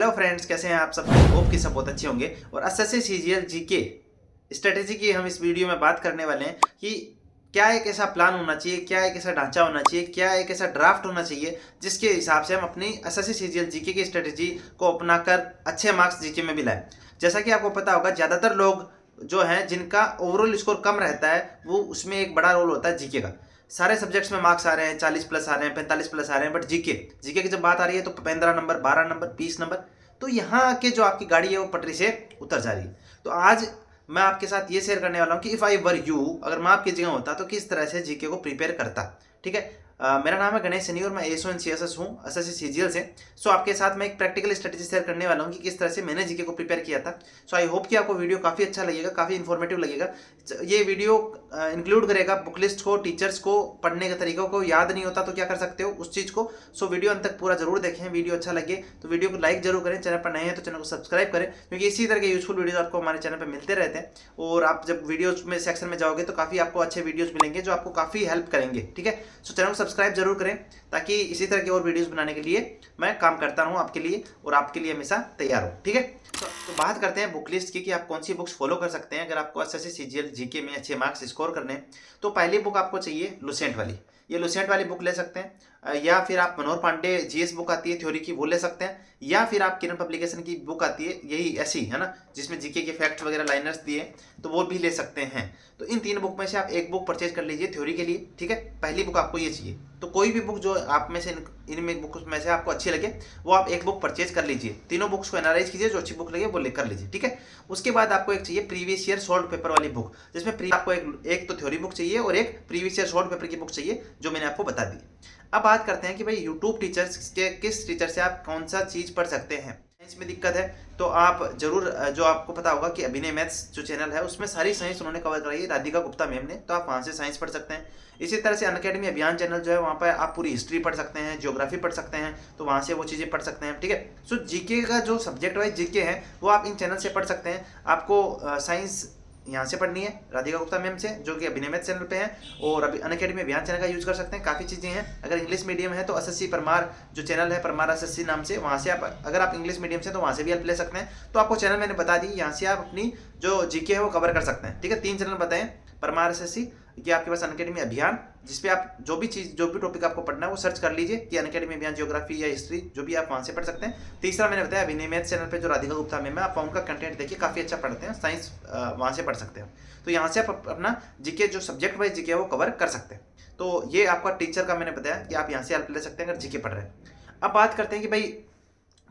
Hello friends, कैसे हैं आप सब। होप कि सब बहुत अच्छे होंगे। और एसएससी सीजीएल जीके स्ट्रेटेजी की हम इस वीडियो में बात करने वाले हैं कि क्या एक ऐसा प्लान होना चाहिए, क्या एक ऐसा ढांचा होना चाहिए, क्या एक ऐसा ड्राफ्ट होना चाहिए जिसके हिसाब से हम अपनी एसएससी सीजीएल जीके की स्ट्रेटेजी को अपनाकर अच्छे मार्क्स जीके में भी लाएं। जैसा कि आपको पता होगा, ज़्यादातर लोग जो हैं जिनका ओवरऑल स्कोर कम रहता है, वो उसमें एक बड़ा रोल होता है जीके का। सारे सब्जेक्ट्स में मार्क्स आ रहे हैं, 40 प्लस आ रहे हैं, 45 प्लस आ रहे हैं, बट जीके जीके की जब बात आ रही है तो 15 नंबर, 12 नंबर, 20 नंबर, तो यहाँ आके जो आपकी गाड़ी है वो पटरी से उतर जा रही है। तो आज मैं आपके साथ ये शेयर करने वाला हूँ कि इफ़ आई वर यू, अगर मैं आपकी जगह होता तो किस तरह से जीके को प्रिपेयर करता। ठीक है। मेरा नाम है गणेश सनी और मैं SO in C S S हूँ एसएससी सीजीएल से। सो आपके साथ मैं एक प्रैक्टिकल स्ट्रेटेजी शेयर करने वाला हूँ कि किस तरह से मैंने जीके को प्रिपेयर किया था। सो आई होप कि आपको वीडियो काफ़ी अच्छा लगेगा, काफ़ी इन्फॉर्मेटिव लगेगा। ये वीडियो इंक्लूड करेगा बुक लिस्ट को, टीचर्स को, पढ़ने के तरीकों को। याद नहीं होता तो क्या कर सकते हो उस चीज़ को। सो वीडियो अंत तक पूरा जरूर देखें। वीडियो अच्छा लगे तो वीडियो को लाइक जरूर करें, चैनल पर नए हैं तो चैनल को सब्सक्राइब करें, क्योंकि इसी तरह के यूजफुल वीडियोज आपको हमारे चैनल पर मिलते रहते हैं। और आप जब वीडियोज में सेक्शन में जाओगे तो काफ़ी आपको अच्छे वीडियोज मिलेंगे जो आपको काफ़ी हेल्प करेंगे। ठीक है। सो चैनल को सब्सक्राइब जरूर करें ताकि इसी तरह के और वीडियोस बनाने के लिए मैं काम करता रहूं आपके लिए और आपके लिए हमेशा तैयार हूं। ठीक है। तो बात करते हैं बुक लिस्ट की कि आप कौन सी बुक्स फॉलो कर सकते हैं अगर आपको एसएससी सीजीएल जीके में अच्छे मार्क्स स्कोर करने हैं। तो पहली बुक आपको चाहिए लुसेंट वाली। ये लुसेंट वाली बुक ले सकते हैं, या फिर आप मनोहर पांडे जीएस बुक आती है थ्योरी की, वो ले सकते हैं, या फिर आप किरण पब्लिकेशन की बुक आती है यही ऐसी है ना, जिसमें जीके के फैक्ट्स वगैरह लाइनर्स दिए, तो वो भी ले सकते हैं। तो इन तीन बुक में से आप एक बुक परचेज कर लीजिए थ्योरी के लिए। ठीक है। पहली बुक आपको ये चाहिए, तो कोई भी बुक जो आप में से इनमें बुक में से आपको अच्छी लगे वो आप एक बुक परचेज कर लीजिए। तीनों बुक्स को एनालाइज कीजिए, जो अच्छी बुक लगे वो लेकर लीजिए। ठीक है। उसके बाद आपको एक चाहिए प्रीवियस ईयर शॉर्ट पेपर वाली बुक, जिसमें आपको एक तो थ्योरी बुक चाहिए और एक प्रीवियस ईयर शॉर्ट पेपर की बुक चाहिए, जो मैंने आपको बता दी। अब बात करते हैं कि भाई यूट्यूब टीचर्स के किस टीचर से आप कौन सा चीज़ पढ़ सकते हैं। साइंस में दिक्कत है तो आप जरूर, जो आपको पता होगा कि अभिनय मैथ्स जो चैनल है उसमें सारी साइंस उन्होंने कवर कराई है राधिका गुप्ता मैम ने, तो आप वहाँ से साइंस पढ़ सकते हैं। इसी तरह से अनअकैडमी अभियान चैनल जो है वहाँ पर आप पूरी हिस्ट्री पढ़ सकते हैं, ज्योग्राफी पढ़ सकते हैं, तो वहाँ से वो चीज़ें पढ़ सकते हैं। ठीक है। सो जीके का जो सब्जेक्ट वाइज जीके है वो आप इन चैनल से पढ़ सकते हैं। आपको साइंस यहाँ से पढ़नी है राधिका गुप्ता मैम से, जो कि अभिनय मैथ चैनल पे है, और अभी अनअकैडमी अभियान चैनल का यूज कर सकते हैं। काफ़ी चीज़ें हैं। अगर इंग्लिश मीडियम है तो एसएससी परमार जो चैनल है, परमार एसएससी नाम से, वहाँ से आप, अगर आप इंग्लिश मीडियम से तो वहाँ से भी हेल्प ले सकते हैं। तो आपको चैनल मैंने बता दी, यहाँ से आप अपनी जो जीके है वो कवर कर सकते हैं। ठीक है। तीन चैनल बताएं, परमार एसएससी, कि आपके पास अनअकैडमी अभियान, जिसपे आप जो भी चीज़, जो भी टॉपिक आपको पढ़ना है वो सर्च कर लीजिए कि अनअकैडमी अभियान ज्योग्राफी या हिस्ट्री, जो भी आप वहाँ से पढ़ सकते हैं। तीसरा मैंने बताया अभिनय मैथ चैनल पे जो राधिका गुप्ता मैम है, आप उनका कंटेंट देखिए, काफ़ी अच्छा पढ़ते हैं, साइंस वहाँ से पढ़ सकते हैं। तो यहाँ से आप अपना जीके जो सब्जेक्ट वाइज जीके है वो कवर कर सकते हैं। तो ये आपका टीचर का मैंने बताया कि आप यहाँ से हेल्प ले सकते हैं अगर जीके पढ़ रहे हैं। अब बात करते हैं कि भाई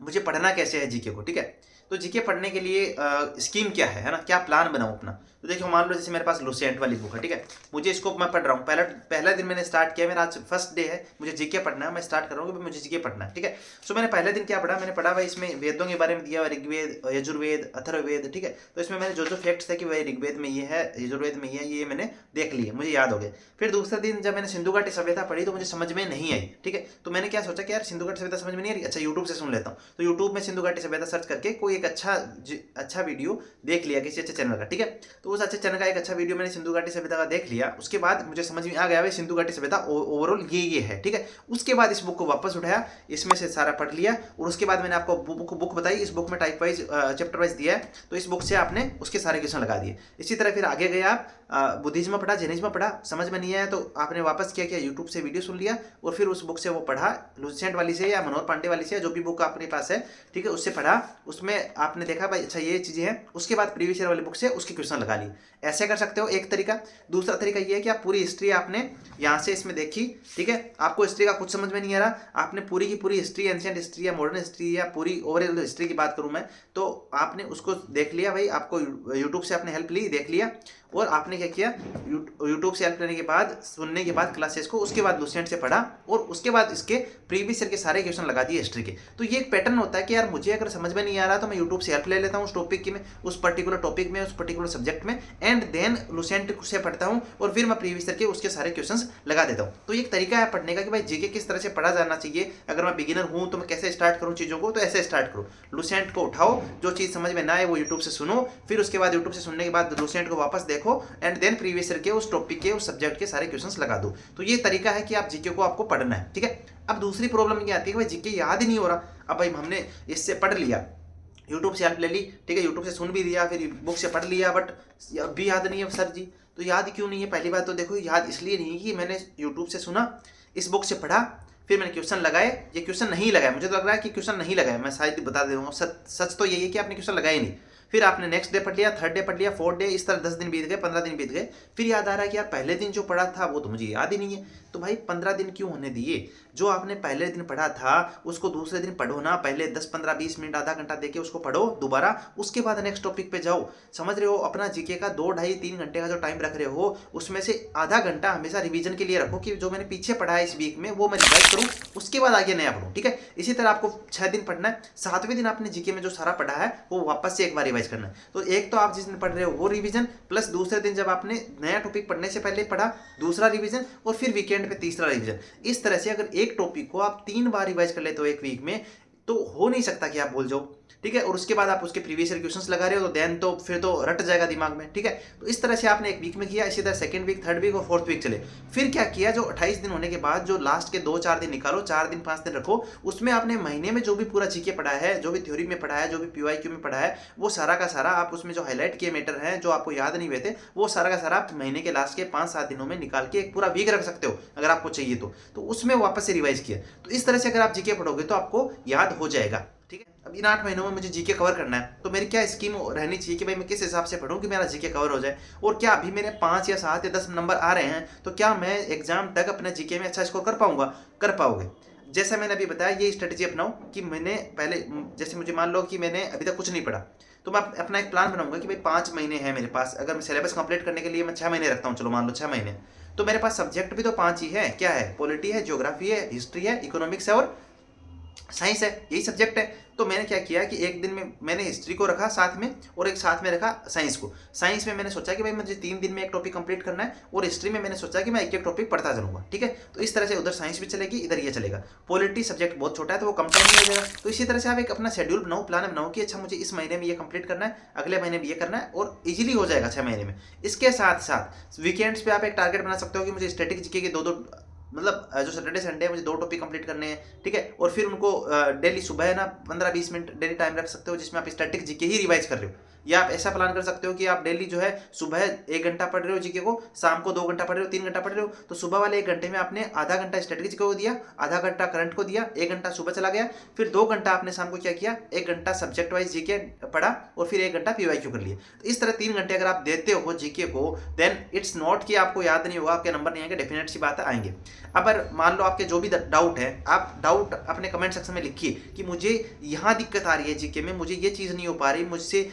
मुझे पढ़ना कैसे है जीके को। ठीक है। तो जीके पढ़ने के लिए स्कीम क्या है ना, क्या प्लान बनाऊं अपना। तो देखिए, मान लो जैसे मेरे पास लुसेंट वाली बुक है। ठीक है। मुझे इसको मैं पढ़ रहा हूँ, पहला दिन मैंने स्टार्ट किया, मेरा आज फर्स्ट डे है, मुझे जीके पढ़ना है, मैं स्टार्ट कर रहा हूँ कि मुझे जीके पढ़ना है। ठीक है। सो मैंने पहले दिन क्या पढ़ा, मैंने पढ़ा भाई इसमें वेदों के बारे में दिया, ऋग्वेद, यजुर्वेद, अथर्ववेद। ठीक है। तो इसमें मैंने जो जो फैक्ट्स थे कि भाई ऋग्वेद में ये है, यजुर्वेद में ये मैंने देख लिए, मुझे याद हो गए। फिर दूसरे दिन जब मैंने सिंधु घाटी सभ्यता पढ़ी तो मुझे समझ में नहीं आई। ठीक है। तो मैंने क्या सोचा कि यार सिंधु घाटी सभ्यता समझ में नहीं आ रही, अच्छा यूट्यूब से सुन लेता हूँ। तो यूट्यूब में सिंधु घाटी सभ्यता सर्च करके कोई एक अच्छा वीडियो देख लिया किसी अच्छे चैनल का। ठीक है। तो उस अच्छे चैनल का एक अच्छा वीडियो मैंने सिंधु घाटी सभ्यता का देख लिया। उसके बाद मुझे समझ में आ गया भाई सिंधु घाटी सभ्यता ओवरऑल ये है। ठीक है। उसके बाद इस बुक को वापस उठाया, इसमें से सारा पढ़ लिया, और उसके बाद मैंने आपको बुक बताई। इस बुक में टाइप वाइज चैप्टर वाइज दिया है, तो इस बुक से आपने उसके सारे क्वेश्चन लगा दिए। इसी तरह फिर आगे गए आप, बुद्धिज्म पढ़ा, जैनिज्म पढ़ा, समझ में नहीं आया तो आपने वापस किया यूट्यूब से वीडियो सुन लिया, और फिर उस बुक से वो पढ़ा, लुसेंट वाली से या मनोहर पांडे वाली से, जो भी बुक आपके पास है। ठीक है। उससे पढ़ा, उसमें आपने देखा भाई अच्छा ये चीज़ें हैं। उसके बाद प्रीवियस ईयर वाली बुक से उसके क्वेश्चन लगा लिए। ऐसे कर सकते हो एक तरीका। दूसरा तरीका ये है कि आप पूरी हिस्ट्री आपने यहाँ से इसमें देखी। ठीक है। आपको हिस्ट्री का कुछ समझ में नहीं आ रहा, आपने पूरी की पूरी हिस्ट्री, एंशिएंट हिस्ट्री या मॉडर्न हिस्ट्री या पूरी ओवरऑल हिस्ट्री की बात करूँ मैं, तो आपने उसको देख लिया भाई, आपको यूट्यूब से आपने हेल्प ली, देख लिया, और आपने क्या किया, यूट्यूब से हेल्प लेने के बाद, सुनने के बाद क्लासेस को, उसके बाद लुसेंट से पढ़ा, और उसके बाद इसके प्रीवियस ईयर के सारे क्वेश्चन लगा दिए हिस्ट्री के। तो ये एक पैटर्न होता है कि यार मुझे अगर समझ में नहीं आ रहा तो मैं यूट्यूब से हेल्प ले लेता हूँ उस टॉपिक की में, उस पर्टिकुलर टॉपिक में, उस पर्टिकुलर सब्जेक्ट में, एंड देन लुसेंट से पढ़ता हूँ, और फिर मैं प्रीवियस ईयर के उसके सारे क्वेश्चन लगा देता हूँ। तो ये एक तरीका है पढ़ने का कि भाई जीके किस तरह से पढ़ा जाना चाहिए। अगर मैं बिगिनर हूँ तो मैं कैसे स्टार्ट करूँ चीज़ों को, तो ऐसे स्टार्ट करूँ। लुसेंट को उठाओ, जो चीज़ समझ में ना आए वो यूट्यूब से सुनो, फिर उसके बाद यूट्यूब से सुनने के बाद लुसेंट को वापस देखो, एंड देन प्रीवियस ईयर के उस टॉपिक के, उस सब्जेक्ट के सारे क्वेश्चंस लगा दो। तो ये तरीका है कि आप जीके को आपको पढ़ना है। ठीक है। अब दूसरी प्रॉब्लम ये आती है कि भाई जीके याद ही नहीं हो रहा। अब भाई हमने इससे पढ़ लिया, यूट्यूब से हेल्प ले ली, ठीक है, यूट्यूब से सुन भी लिया, फिर बुक से पढ़ लिया, बट अब भी याद नहीं है सर जी। तो याद क्यों नहीं है? पहली बात तो देखो, याद इसलिए नहीं है कि मैंने यूट्यूब से सुना, इस बुक से पढ़ा, फिर मैंने क्वेश्चन लगाए, ये क्वेश्चन नहीं लगाया, मुझे तो लग रहा है कि क्वेश्चन नहीं लगाया, मैं शायद बता दे दूँगा, सच तो यही है कि आपने क्वेश्चन लगाए नहीं। फिर आपने नेक्स्ट डे पढ़ लिया, थर्ड डे पढ़ लिया, फोर्थ डे, इस तरह 10 दिन बीत गए, 15 दिन बीत गए, फिर याद आ रहा है कि यार पहले दिन जो पढ़ा था वो तो मुझे याद ही नहीं है। तो भाई 15 दिन क्यों होने दिए? जो आपने पहले दिन पढ़ा था उसको दूसरे दिन पढ़ो ना, पहले 10 15 20 मिनट आधा घंटा देके उसको पढ़ो दोबारा, उसके बाद नेक्स्ट टॉपिक पे जाओ। समझ रहे हो? अपना जीके का 2 ढाई 3 घंटे का जो टाइम रख रहे हो, उसमें से आधा घंटा हमेशा रिवीजन के लिए रखो कि जो मैंने पीछे पढ़ा है इस वीक में वो मैं रिवाइज करूँ, उसके बाद आगे नया पढ़ूँ, ठीक है। इसी तरह आपको 6 दिन पढ़ना है, 7वें दिन आपने जीके में जो सारा पढ़ा है वो वापस से एक बार रिवाइज करना है। तो एक तो आप जिस दिन पढ़ रहे हो वो रिवीजन, प्लस दूसरे दिन जब आपने नया टॉपिक पढ़ने से पहले पढ़ा दूसरा रिवीजन, और फिर वीकेंड पे तीसरा रिवीजन। इस तरह से अगर एक टॉपिक को आप 3 बार रिवाइज कर लेते हो एक वीक में, तो हो नहीं सकता कि आप भूल जाओ, ठीक है। और उसके बाद आप उसके प्रीवियस ईयर क्वेश्चंस लगा रहे हो तो देन तो फिर तो रट जाएगा दिमाग में, ठीक है। तो इस तरह से आपने एक वीक में किया, इसी तरह सेकंड वीक, थर्ड वीक और फोर्थ वीक चले। फिर क्या किया, जो 28 दिन होने के बाद जो लास्ट के 2-4 दिन निकालो, 4 दिन 5 दिन रखो, उसमें आपने महीने में जो भी पूरा जीके पढ़ा है, जो भी थ्योरी में पढ़ा है, जो भी पीवाईक्यू में पढ़ा है, वो सारा का सारा आप उसमें जो हाईलाइट किए मैटर हैं जो आपको याद नहीं हुए थे, वो सारा का सारा आप महीने के लास्ट के 5-7 दिनों में निकाल के एक पूरा वीक रख सकते हो अगर आपको चाहिए तो उसमें वापस से रिवाइज किया। तो इस तरह से अगर आप जीके पढ़ोगे तो आपको याद हो जाएगा, ठीक है। अब इन 8 महीनों में मुझे जीके कवर करना है, तो मेरी क्या स्कीम रहनी चाहिए कि भाई मैं किस हिसाब से पढूं कि मेरा जीके कवर हो जाए, और क्या अभी मेरे 5 या 7 या 10 नंबर आ रहे हैं तो क्या मैं एग्जाम तक अपने जीके में अच्छा स्कोर कर पाऊंगा? कर पाओगे। जैसा मैंने अभी बताया, ये स्ट्रेटेजी अपनाओ कि मैंने पहले, जैसे मुझे मान लो कि मैंने अभी तक कुछ नहीं पढ़ा, तो मैं अपना एक प्लान बनाऊंगा कि भाई 5 महीने हैं मेरे पास, अगर मैं सिलेबस कंप्लीट करने के लिए मैं 6 महीने रखता हूँ, चलो मान लो 6 महीने, तो मेरे पास सब्जेक्ट भी तो 5 ही है। क्या है? पॉलिटी है, ज्योग्राफी है, हिस्ट्री है, इकोनॉमिक्स है और साइंस है, यही सब्जेक्ट है। तो मैंने क्या किया कि एक दिन में मैंने हिस्ट्री को रखा साथ में, और एक साथ में रखा साइंस को। साइंस में मैंने सोचा कि भाई मुझे 3 दिन में एक टॉपिक कंप्लीट करना है, और हिस्ट्री में मैंने सोचा कि मैं एक एक टॉपिक पढ़ता चलूंगा, ठीक है। तो इस तरह से उधर साइंस भी चलेगी, इधर ये चलेगा। पॉलिटी सब्जेक्ट बहुत छोटा है तो वो कम टाइम में हो जाएगा। तो इसी तरह से आप एक अपना शेड्यूल बनाओ, प्लान बनाओ कि अच्छा मुझे इस महीने में ये कंप्लीट करना है, अगले महीने में ये करना है, और इजीली हो जाएगा 6 महीने में। इसके साथ साथ वीकेंड्स पे आप एक टारगेट बना सकते हो कि मुझे स्टैटिक जीके के 2-2, मतलब जो सैटरडे संडे है मुझे 2 टॉपिक कंप्लीट करने हैं, ठीक है। और फिर उनको डेली सुबह है ना 15-20 मिनट डेली टाइम रख सकते हो जिसमें आप स्टैटिक जीके ही रिवाइज कर रहे हो। या आप ऐसा प्लान कर सकते हो कि आप डेली जो है सुबह 1 घंटा पढ़ रहे हो जीके को, शाम को 2 घंटा पढ़ रहे हो, 3 घंटा पढ़ रहे हो, तो सुबह वाले 1 घंटे में आपने आधा घंटा स्टैटिक जीके को दिया, आधा घंटा करंट को दिया, 1 घंटा सुबह चला गया, फिर 2 घंटा आपने शाम को क्या किया, 1 घंटा सब्जेक्ट वाइज जीके पढ़ा, और फिर 1 घंटा पीवाईक्यू कर लिया। तो इस तरह 3 घंटे अगर आप देते हो जीके को, देन इट्स नॉट कि आपको याद नहीं होगा, आपके नंबर नहीं आएंगे, डेफिनेट सी बात आएंगे। अब मान लो आपके जो भी डाउट है, आप डाउट अपने कमेंट सेक्शन में लिखिए कि मुझे यहाँ दिक्कत आ रही है जीके में, मुझे ये चीज़ नहीं हो पा रही, मुझसे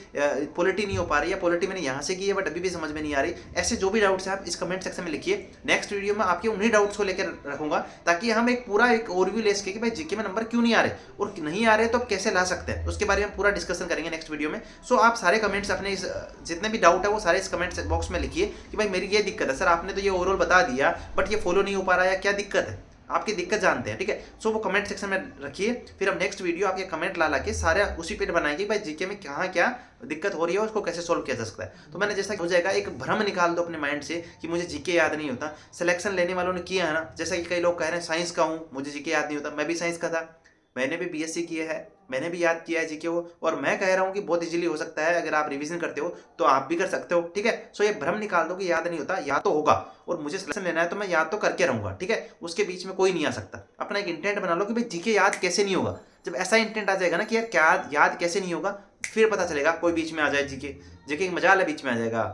पॉलिटी नहीं हो पा रही, या पॉलिटी मैंने यहाँ से की है बट अभी भी समझ में नहीं आ रही। ऐसे जो भी डाउट्स हैं आप इस कमेंट सेक्शन में लिखिए। नेक्स्ट वीडियो में आपके उन्हीं डाउट्स को लेकर रखूंगा, ताकि हम एक पूरा एक ओवरव्यू ले सके कि भाई जीके में नंबर क्यों नहीं आ रहे, और नहीं आ रहे तो आप कैसे ला सकते हैं, उसके बारे में पूरा डिस्कशन करेंगे नेक्स्ट वीडियो में। सो आप सारे कमेंट्स अपने जितने भी डाउट है वो सारे इस कमेंट बॉक्स में लिखिए कि भाई मेरी ये दिक्कत है सर, आपने तो ये ओवरऑल बता दिया बट ये फॉलो नहीं हो पा रहा है, या क्या दिक्कत है, आपकी दिक्कत जानते हैं, ठीक है। सो वो कमेंट सेक्शन में रखिए, फिर हम नेक्स्ट वीडियो आपके कमेंट ला के सारे उसी पे बनाएंगे भाई जीके में कहाँ क्या दिक्कत हो रही है, उसको कैसे सोल्व किया जा सकता है। तो मैंने जैसा हो जाएगा, एक भ्रम निकाल दो अपने माइंड से कि मुझे जीके याद नहीं होता। सिलेक्शन लेने वालों ने किया है ना, जैसा कि कई लोग कह रहे हैं साइंस का हूँ मुझे जीके याद नहीं होता, मैं भी साइंस का था, मैंने भी बीएससी किया है, मैंने भी याद किया है जीके को, और मैं कह रहा हूँ कि बहुत इजीली हो सकता है, अगर आप रिवीजन करते हो तो आप भी कर सकते हो, ठीक है। सो ये भ्रम निकाल दो कि याद नहीं होता, याद तो होगा, और मुझे सिलेक्शन लेना है तो मैं याद तो करके रहूंगा, ठीक है। उसके बीच में कोई नहीं आ सकता। अपना एक इंटेंट बना लो कि भाई जीके याद कैसे नहीं होगा। जब ऐसा इंटेंट आ जाएगा ना कि यार क्या याद कैसे नहीं होगा, फिर पता चलेगा कोई बीच में आ जाए, जीके एक मजाल है बीच में आ जाएगा।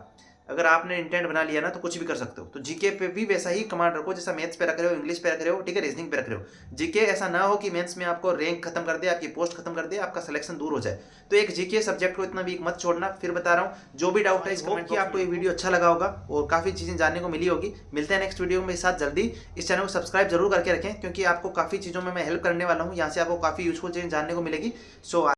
अगर आपने इंटेंट बना लिया ना तो कुछ भी कर सकते हो। तो जीके पे भी वैसा ही कमांड रखो जैसा मैथ्स पे रख रहे हो, इंग्लिश पे रख रहे हो, ठीक है, रीजनिंग पे रख रहे हो। जीके ऐसा ना हो कि मेंस में आपको रैंक खत्म कर दे, आपकी पोस्ट खत्म कर दे, आपका सिलेक्शन दूर हो जाए। तो एक जीके सब्जेक्ट को इतना वीक मत छोड़ना। फिर बता रहा हूँ, जो भी डाउट है इस कमेंट की, आपको ये वीडियो अच्छा लगा होगा और काफी चीजें जानने को मिली होगी। मिलते हैं नेक्स्ट वीडियो में साथ जल्दी। इस चैनल को सब्सक्राइब जरूर करके रखें, क्योंकि आपको काफी चीजों में मैं हेल्प करने वाला हूँ, यहाँ से आपको काफी यूजफुल चीजें जानने को मिलेगी। सो